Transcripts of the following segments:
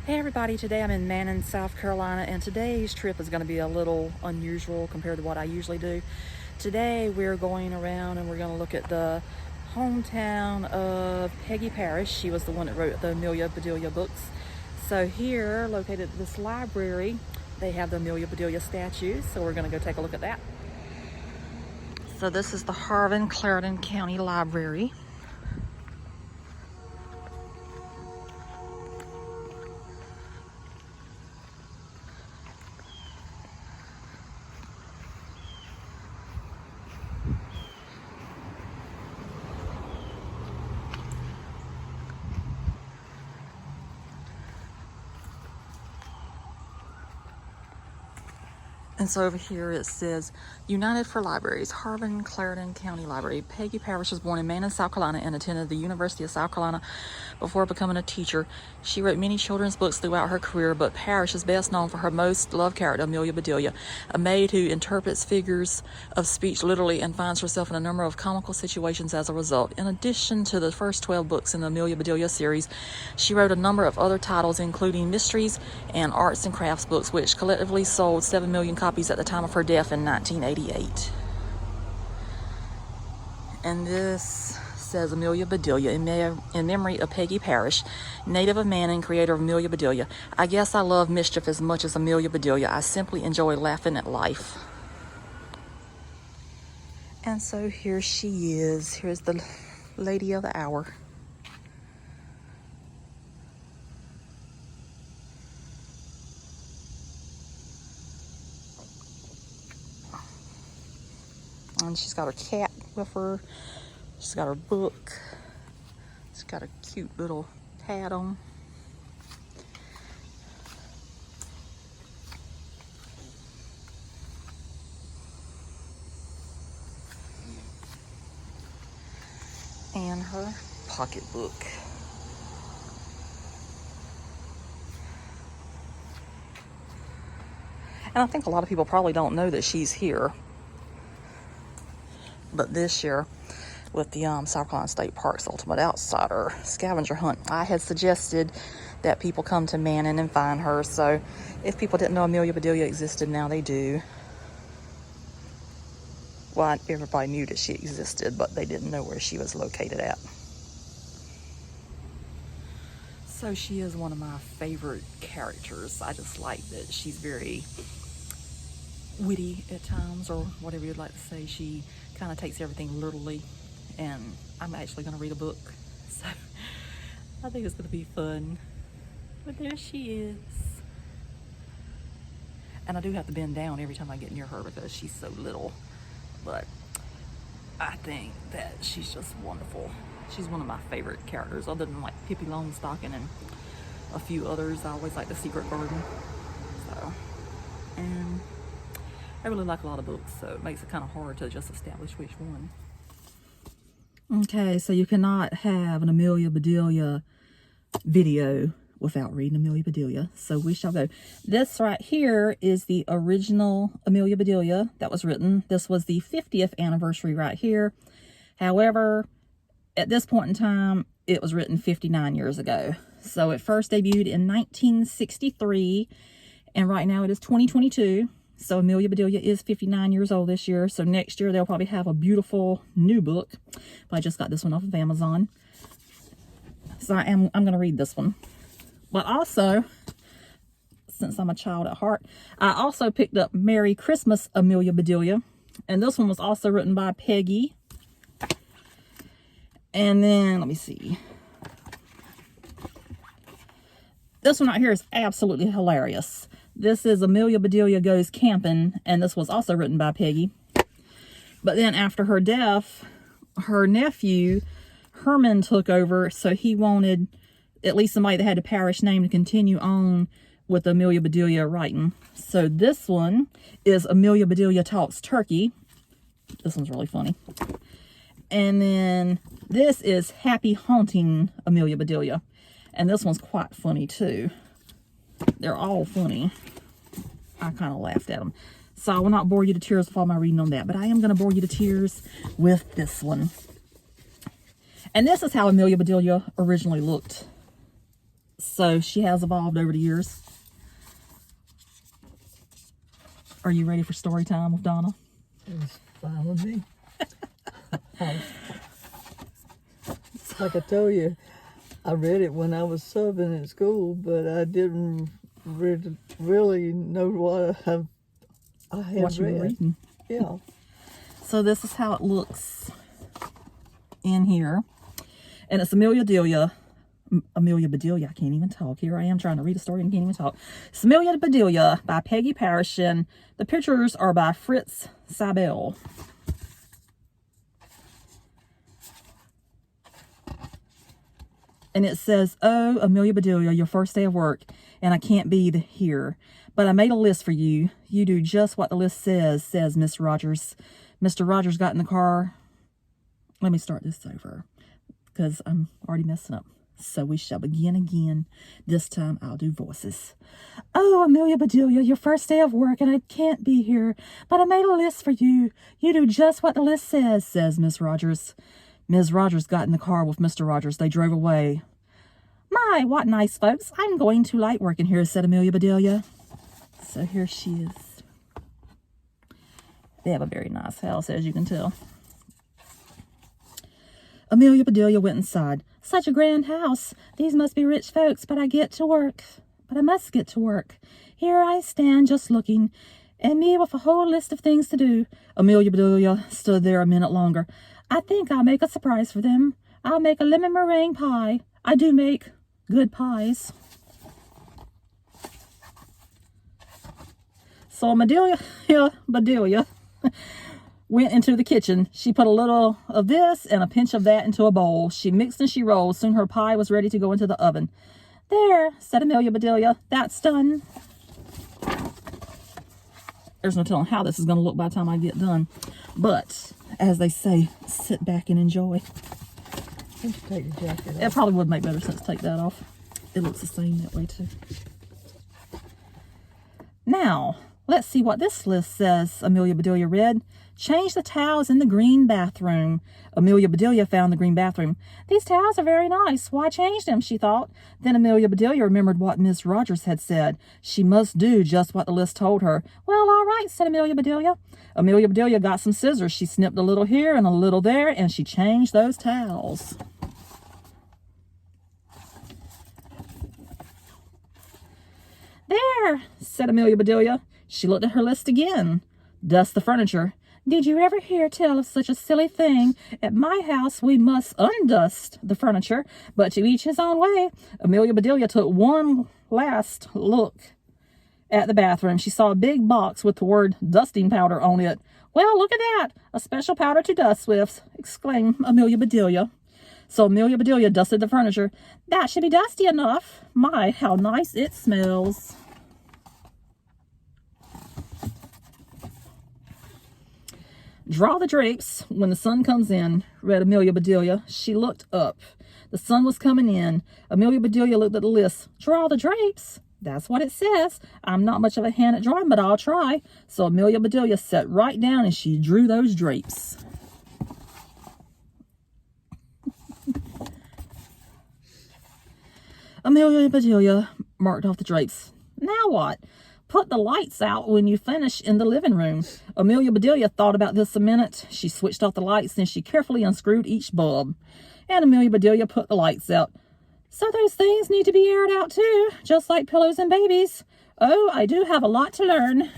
Hey everybody, today I'm in Meringue, South Carolina, and today's trip is going to be a little unusual compared to what I usually do. Today we're going around and we're going to look at the hometown of Peggy Parish. She was the one that wrote the Amelia Bedelia books. So here, located at this library, they have the Amelia Bedelia statue, so we're going to go take a look at that. So this is the Harlan-Clarendon County Library. And so over here it says, United for Libraries, Harlan-Clarendon County Library. Peggy Parish was born in Meringue, South Carolina and attended the University of South Carolina before becoming a teacher. She wrote many children's books throughout her career, but Parish is best known for her most loved character, Amelia Bedelia, a maid who interprets figures of speech literally and finds herself in a number of comical situations as a result. In addition to the first 12 books in the Amelia Bedelia series, she wrote a number of other titles, including mysteries and arts and crafts books, which collectively sold 7 million copies at the time of her death in 1988. And this says Amelia Bedelia in memory of Peggy Parish, native of Meringue, creator of Amelia Bedelia. I guess I love mischief as much as Amelia Bedelia. I simply enjoy laughing at life. And so here she is. Here's the lady of the hour. And she's got her cat with her. She's got her book. She's got a cute little hat on. And her pocketbook. And I think a lot of people probably don't know that she's here. But this year, with the South Carolina State Park's Ultimate Outsider scavenger hunt, I had suggested that people come to Meringue and find her. So if people didn't know Amelia Bedelia existed, now they do. Well, everybody knew that she existed, but they didn't know where she was located at. So she is one of my favorite characters. I just like that she's very witty at times, or whatever you'd like to say. She kind of takes everything literally, and I'm actually going to read a book, so I think it's going to be fun. But there she is. And I do have to bend down every time I get near her because she's so little, but I think that she's just wonderful. She's one of my favorite characters, other than like Pippi Longstocking and a few others. I always like The Secret Garden. So, and I really like a lot of books, so it makes it kind of hard to just establish which one. Okay, so you cannot have an Amelia Bedelia video without reading Amelia Bedelia, so we shall go. This right here is the original Amelia Bedelia that was written. This was the 50th anniversary right here. However, at this point in time, it was written 59 years ago. So it first debuted in 1963, and right now it is 2022. So Amelia Bedelia is 59 years old this year. So next year they'll probably have a beautiful new book. But I just got this one off of Amazon. So I'm going to read this one. But also, since I'm a child at heart, I also picked up Merry Christmas, Amelia Bedelia. And this one was also written by Peggy. And then, let me see. This one right here is absolutely hilarious. This is Amelia Bedelia Goes Camping, and this was also written by Peggy. But then after her death, her nephew, Herman, took over, so he wanted at least somebody that had a parish name to continue on with Amelia Bedelia writing. So this one is Amelia Bedelia Talks Turkey. This one's really funny. And then this is Happy Haunting Amelia Bedelia. And this one's quite funny too. They're all funny. I kind of laughed at them. So I will not bore you to tears with all my reading on that. But I am going to bore you to tears with this one. And this is how Amelia Bedelia originally looked. So she has evolved over the years. Are you ready for story time with Donna? It's fine with me. Like I told you, I read it when I was subbing at school, but I didn't really know what I had What you were reading. Yeah. So this is how it looks in here. And it's Amelia Bedelia. I can't even talk. Here I am trying to read a story and can't even talk. It's Amelia Bedelia by Peggy Parish, and the pictures are by Fritz Seibel. And it says, "Oh, Amelia Bedelia, your first day of work, and I can't be here. But I made a list for you. You do just what the list says Miss Rogers." Mr. Rogers got in the car. Let me start this over, because I'm already messing up. So we shall begin again. This time I'll do voices. "Oh, Amelia Bedelia, your first day of work, and I can't be here. But I made a list for you. You do just what the list says Miss Rogers." Ms. Rogers got in the car with Mr. Rogers. They drove away. "My, what nice folks. I'm going to like working here," said Amelia Bedelia. So here she is. They have a very nice house, as you can tell. Amelia Bedelia went inside. "Such a grand house. These must be rich folks, but I must get to work. Here I stand just looking, and me with a whole list of things to do." Amelia Bedelia stood there a minute longer. "I think I'll make a surprise for them. I'll make a lemon meringue pie. I do make good pies." So Amelia Bedelia went into the kitchen. She put a little of this and a pinch of that into a bowl. She mixed and she rolled. Soon her pie was ready to go into the oven. "There," said Amelia Bedelia, "that's done." There's no telling how this is going to look by the time I get done. But, as they say, sit back and enjoy. Take the jacket off. It probably would make better sense to take that off. It looks the same that way too. Now, let's see what this list says. Amelia Bedelia read, "Change the towels in the green bathroom." Amelia Bedelia found the green bathroom. "These towels are very nice. Why change them?" she thought. Then Amelia Bedelia remembered what Miss Rogers had said. She must do just what the list told her. "Well, all right," said Amelia Bedelia. Amelia Bedelia got some scissors. She snipped a little here and a little there, and she changed those towels. "There," said Amelia Bedelia. She looked at her list again. "Dust the furniture." "Did you ever hear tell of such a silly thing? At my house we must undust the furniture, but to each his own way." Amelia Bedelia took one last look at the bathroom. She saw a big box with the word dusting powder on it. "Well, look at that! A special powder to dust with," exclaimed Amelia Bedelia. So Amelia Bedelia dusted the furniture. "That should be dusty enough. My, how nice it smells." "Draw the drapes when the sun comes in," read Amelia Bedelia. She looked up. The sun was coming in. Amelia Bedelia looked at the list. "Draw the drapes? That's what it says. I'm not much of a hand at drawing, but I'll try." So Amelia Bedelia sat right down and she drew those drapes. Amelia Bedelia marked off the drapes. "Now what?" "Put the lights out when you finish in the living room." Amelia Bedelia thought about this a minute. She switched off the lights, then she carefully unscrewed each bulb. And Amelia Bedelia put the lights out. "So those things need to be aired out too, just like pillows and babies. Oh, I do have a lot to learn."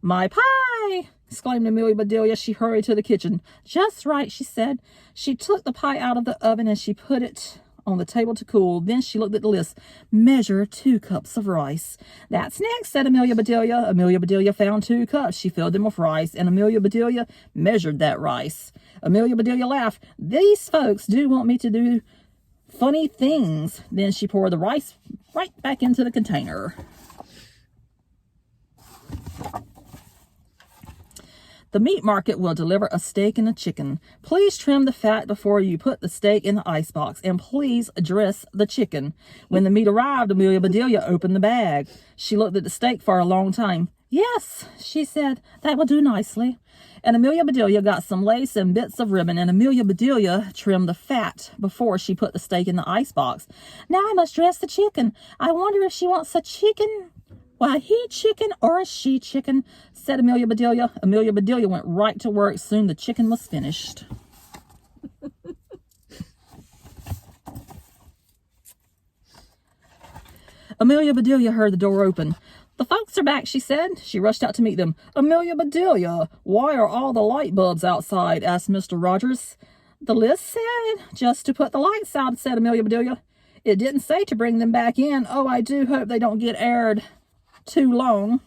"My pie!" exclaimed Amelia Bedelia. She hurried to the kitchen. "Just right," she said. She took the pie out of the oven and she put it on the table to cool. Then she looked at the list. "Measure 2 cups of rice." "That's next," said Amelia Bedelia. Amelia Bedelia found 2 cups. She filled them with rice, and Amelia Bedelia measured that rice. Amelia Bedelia laughed. "These folks do want me to do funny things." Then she poured the rice right back into the container. "The meat market will deliver a steak and a chicken. Please trim the fat before you put the steak in the icebox, and please dress the chicken." When the meat arrived, Amelia Bedelia opened the bag. She looked at the steak for a long time. Yes, she said, that will do nicely. And Amelia Bedelia got some lace and bits of ribbon, and Amelia Bedelia trimmed the fat before she put the steak in the icebox. Now I must dress the chicken. I wonder if she wants a chicken. Why, he chicken or a she chicken, said Amelia Bedelia. Amelia Bedelia went right to work. Soon the chicken was finished. Amelia Bedelia heard the door open. The folks are back, she said. She rushed out to meet them. Amelia Bedelia, why are all the light bulbs outside? Asked Mr. Rogers. The list said just to put the lights out, said Amelia Bedelia. It didn't say to bring them back in. Oh, I do hope they don't get aired too long.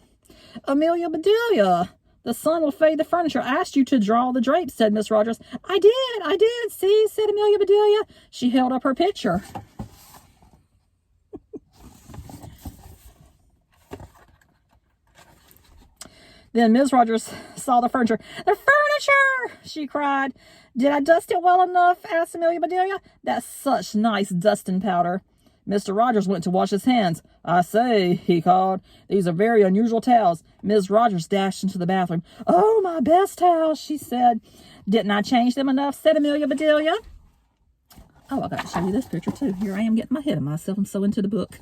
Amelia Bedelia, the sun will fade the furniture. I asked you to draw the drapes, said Miss Rogers. I did, see, said Amelia Bedelia. She held up her picture. Then Ms. Rogers saw the furniture. The furniture, she cried. Did I dust it well enough? Asked Amelia Bedelia. That's such nice dusting powder. Mr. Rogers went to wash his hands. I say, he called, these are very unusual towels. Ms. Rogers dashed into the bathroom. Oh, my best towels, she said. Didn't I change them enough? Said Amelia Bedelia. Oh, I got to show you this picture too. Here I am getting my head of myself. I'm so into the book.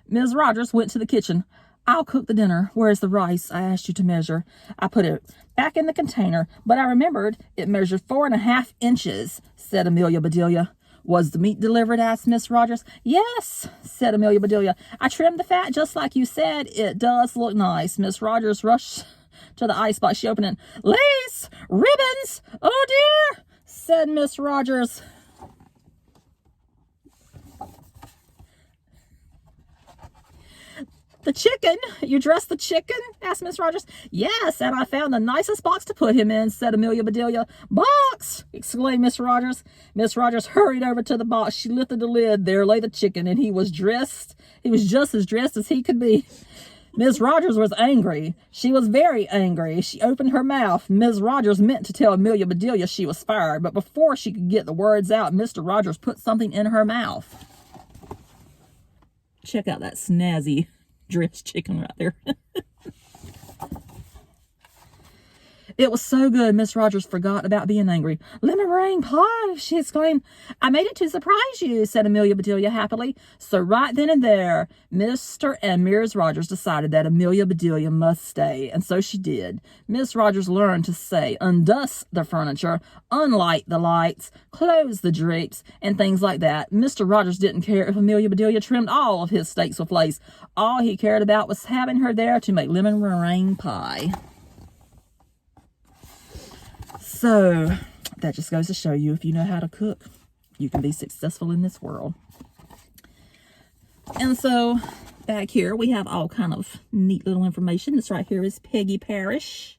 Ms. Rogers went to the kitchen. I'll cook the dinner. Where's the rice I asked you to measure? I put it back in the container, but I remembered it measured 4.5 inches, said Amelia Bedelia. Was the meat delivered? Asked Miss Rogers. Yes, said Amelia Bedelia. I trimmed the fat just like you said. It does look nice. Miss Rogers rushed to the icebox. She opened it. Lace! Ribbons! Oh, dear, said Miss Rogers. The chicken? You dressed the chicken? Asked Miss Rogers. Yes, and I found the nicest box to put him in, said Amelia Bedelia. Box! Exclaimed Miss Rogers. Miss Rogers hurried over to the box. She lifted the lid. There lay the chicken, and he was dressed. He was just as dressed as he could be. Miss Rogers was angry. She was very angry. She opened her mouth. Miss Rogers meant to tell Amelia Bedelia she was fired, but before she could get the words out, Mr. Rogers put something in her mouth. Check out that snazzy dressed chicken right there. It was so good, Miss Rogers forgot about being angry. Lemon meringue pie, she exclaimed. I made it to surprise you, said Amelia Bedelia happily. So right then and there, Mr. and Mrs. Rogers decided that Amelia Bedelia must stay, and so she did. Miss Rogers learned to say, undust the furniture, unlight the lights, close the drapes, and things like that. Mr. Rogers didn't care if Amelia Bedelia trimmed all of his steaks with lace. All he cared about was having her there to make lemon meringue pie. So, that just goes to show you, if you know how to cook, you can be successful in this world. And so, back here, we have all kind of neat little information. This right here is Peggy Parish.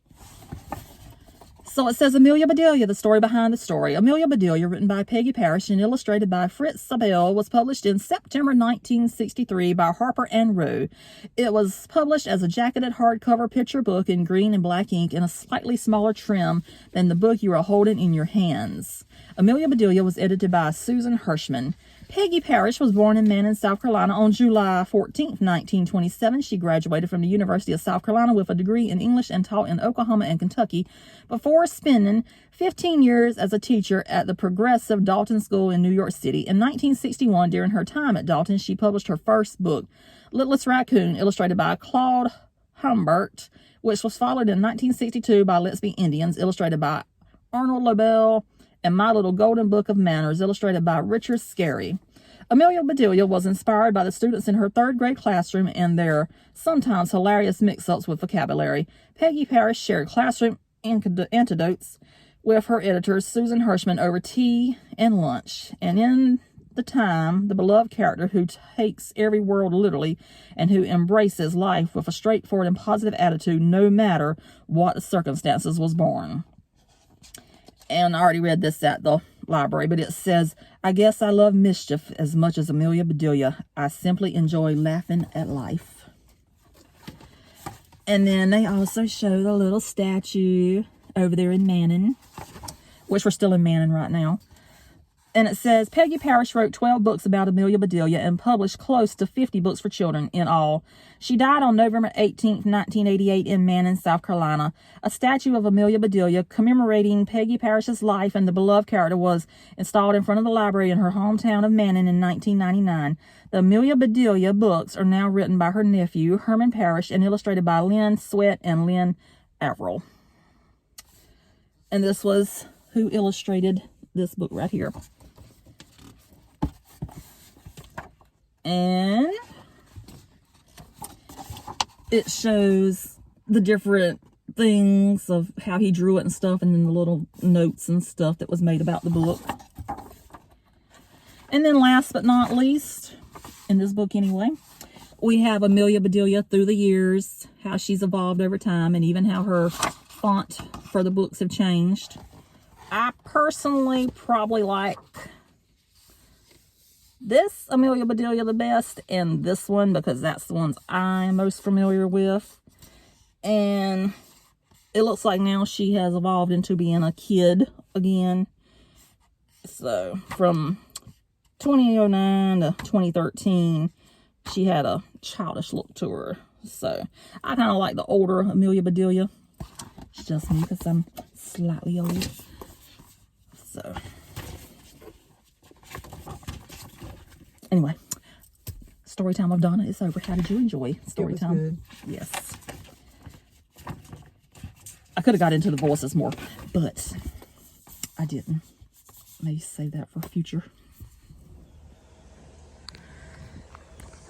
So it says Amelia Bedelia, the story behind the story. Amelia Bedelia, written by Peggy Parish and illustrated by Fritz Sabel, was published in September 1963 by Harper and Row. It was published as a jacketed hardcover picture book in green and black ink in a slightly smaller trim than the book you are holding in your hands. Amelia Bedelia was edited by Susan Hirschman. Peggy Parish was born in Manning, South Carolina on July 14, 1927. She graduated from the University of South Carolina with a degree in English and taught in Oklahoma and Kentucky before spending 15 years as a teacher at the progressive Dalton School in New York City. In 1961, during her time at Dalton, she published her first book, Littlest Raccoon, illustrated by Claude Humbert, which was followed in 1962 by Let's Be Indians, illustrated by Arnold Lobel, and My Little Golden Book of Manners, illustrated by Richard Scarry. Amelia Bedelia was inspired by the students in her third grade classroom and their sometimes hilarious mix-ups with vocabulary. Peggy Parish shared classroom anecdotes with her editors, Susan Hirschman, over tea and lunch. And in the time, the beloved character who takes every word literally and who embraces life with a straightforward and positive attitude no matter what the circumstances was born. And I already read this at the library, but it says, I guess I love mischief as much as Amelia Bedelia. I simply enjoy laughing at life. And then they also show the little statue over there in Manning, which we're still in Manning right now. And it says, Peggy Parish wrote 12 books about Amelia Bedelia and published close to 50 books for children in all. She died on November 18th, 1988 in Manning, South Carolina. A statue of Amelia Bedelia commemorating Peggy Parish's life and the beloved character was installed in front of the library in her hometown of Manning in 1999. The Amelia Bedelia books are now written by her nephew, Herman Parish, and illustrated by Lynn Sweat and Lynn Averill. And this was who illustrated this book right here. And it shows the different things of how he drew it and stuff, and then the little notes and stuff that was made about the book. And then last but not least, in this book anyway, we have Amelia Bedelia through the years, how she's evolved over time, and even how her font for the books have changed. I personally probably like this Amelia Bedelia the best, and this one, because that's the ones I'm most familiar with. And it looks like now she has evolved into being a kid again. So from 2009 to 2013, she had a childish look to her. So I kind of like the older Amelia Bedelia. It's just me because I'm slightly old. So anyway, story time of Donna is over. How did you enjoy story time? Good. Yes. I could have got into the voices more, but I didn't. Maybe save that for future.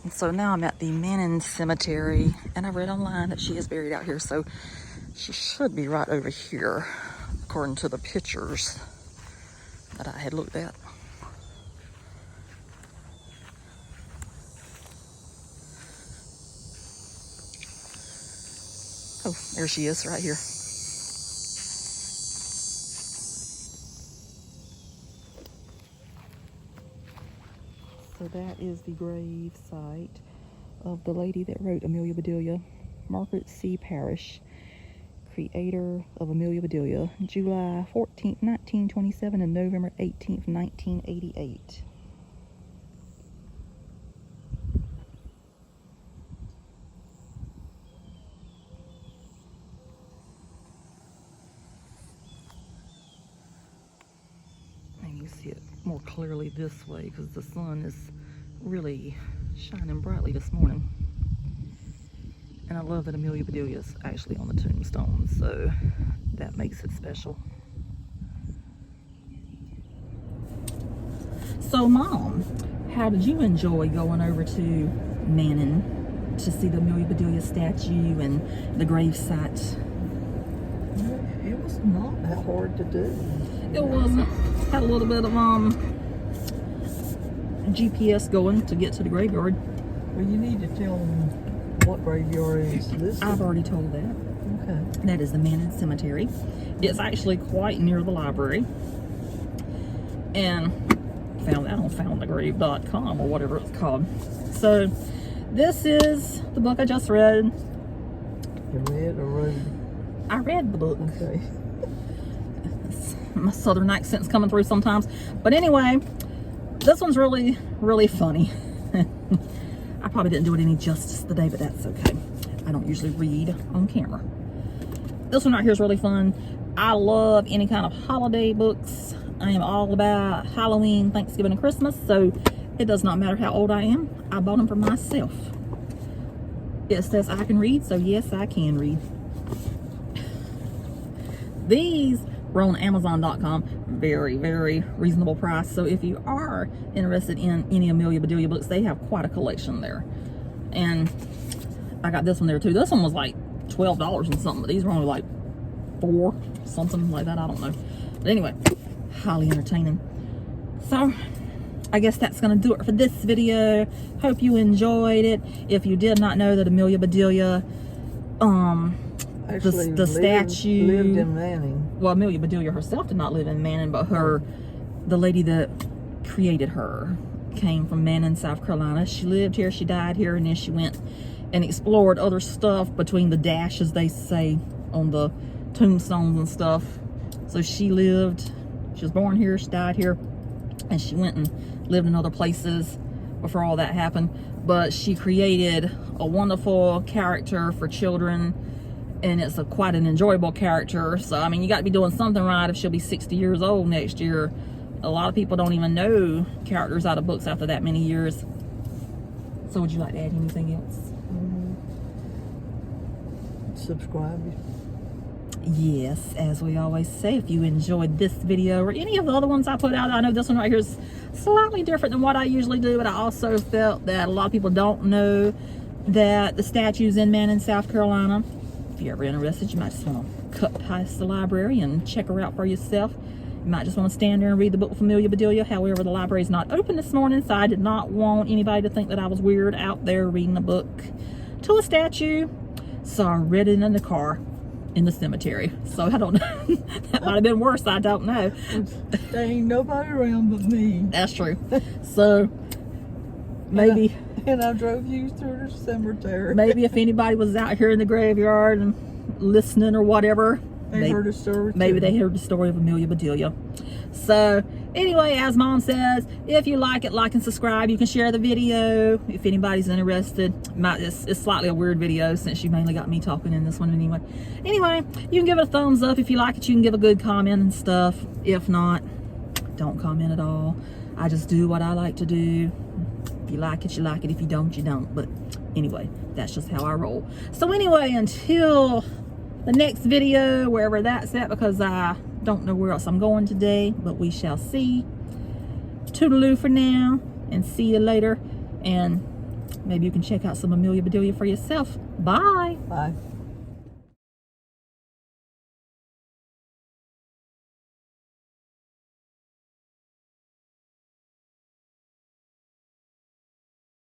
And so now I'm at the Manning Cemetery, and I read online that she is buried out here, so she should be right over here, according to the pictures that I had looked at. Oh, there she is right here. So that is the grave site of the lady that wrote Amelia Bedelia, Margaret C. Parish, creator of Amelia Bedelia, July 14th, 1927 and November 18th, 1988. And you see it more clearly this way because the sun is really shining brightly this morning. And I love that Amelia Bedelia is actually on the tombstone, so that makes it special. So, Mom, how did you enjoy going over to Manning to see the Amelia Bedelia statue and the grave site? It was not that hard to do. It wasn't. Had a little bit of GPS going to get to the graveyard. Well, you need to tell them what graveyard is this. I've already told that. Okay. That is the Manning Cemetery. It's actually quite near the library. And found that on foundthegrave.com or whatever it's called. So this is the book I just read. You read or wrote? I read the book. Okay. My southern accent's coming through sometimes. But anyway, this one's really, really funny. I probably didn't do it any justice today, but that's okay. I don't usually read on camera. This one right here is really fun. I love any kind of holiday books. I am all about Halloween, Thanksgiving, and Christmas, so it does not matter how old I am. I bought them for myself. It says I can read, so yes, I can read. These were on Amazon.com. Very, very reasonable price. So if you are interested in any Amelia Bedelia books, they have quite a collection there. And I got this one there too. This one was like $12 and something, but these were only like $4, something like that. I don't know. But anyway, highly entertaining. So I guess that's going to do it for this video. Hope you enjoyed it. If you did not know that Amelia Bedelia, Actually, the statue lived in Manning. Well, Amelia Bedelia herself did not live in Manning, but the lady that created her came from Manning, South Carolina. She lived here, she died here, and then she went and explored other stuff between the dashes, they say, on the tombstones and stuff. So she was born here, she died here, and she went and lived in other places before all that happened. But she created a wonderful character for children, and it's quite an enjoyable character. So I mean, you got to be doing something right if she'll be 60 years old next year. A lot of people don't even know characters out of books after that many years. So would you like to add anything else? Subscribe. Yes, as we always say, if you enjoyed this video or any of the other ones I put out, I know this one right here is slightly different than what I usually do, but I also felt that a lot of people don't know that the statue's in Manning, South Carolina. If you're ever interested, you might just want to cut past the library and check her out for yourself. You might just want to stand there and read the book with Amelia Bedelia. However, the library is not open this morning, so I did not want anybody to think that I was weird out there reading a book to a statue. So I read it in the car in the cemetery. So I don't know. That might have been worse. I don't know. There ain't nobody around but me. That's true. So maybe. And I drove you through the cemetery. Maybe if anybody was out here in the graveyard and listening or whatever, they heard a story. Maybe they heard the story of Amelia Bedelia. So anyway, as Mom says, if you like it, like and subscribe. You can share the video if anybody's interested. It's slightly a weird video since you mainly got me talking in this one anyway. Anyway, you can give it a thumbs up. If you like it, you can give a good comment and stuff. If not, don't comment at all. I just do what I like to do. If you like it, you like it. If you don't, you don't. But anyway, that's just how I roll. So anyway, until the next video, wherever that's at, because I don't know where else I'm going today, but we shall see. Toodaloo for now, and see you later. And maybe you can check out some Amelia Bedelia for yourself. Bye. Bye.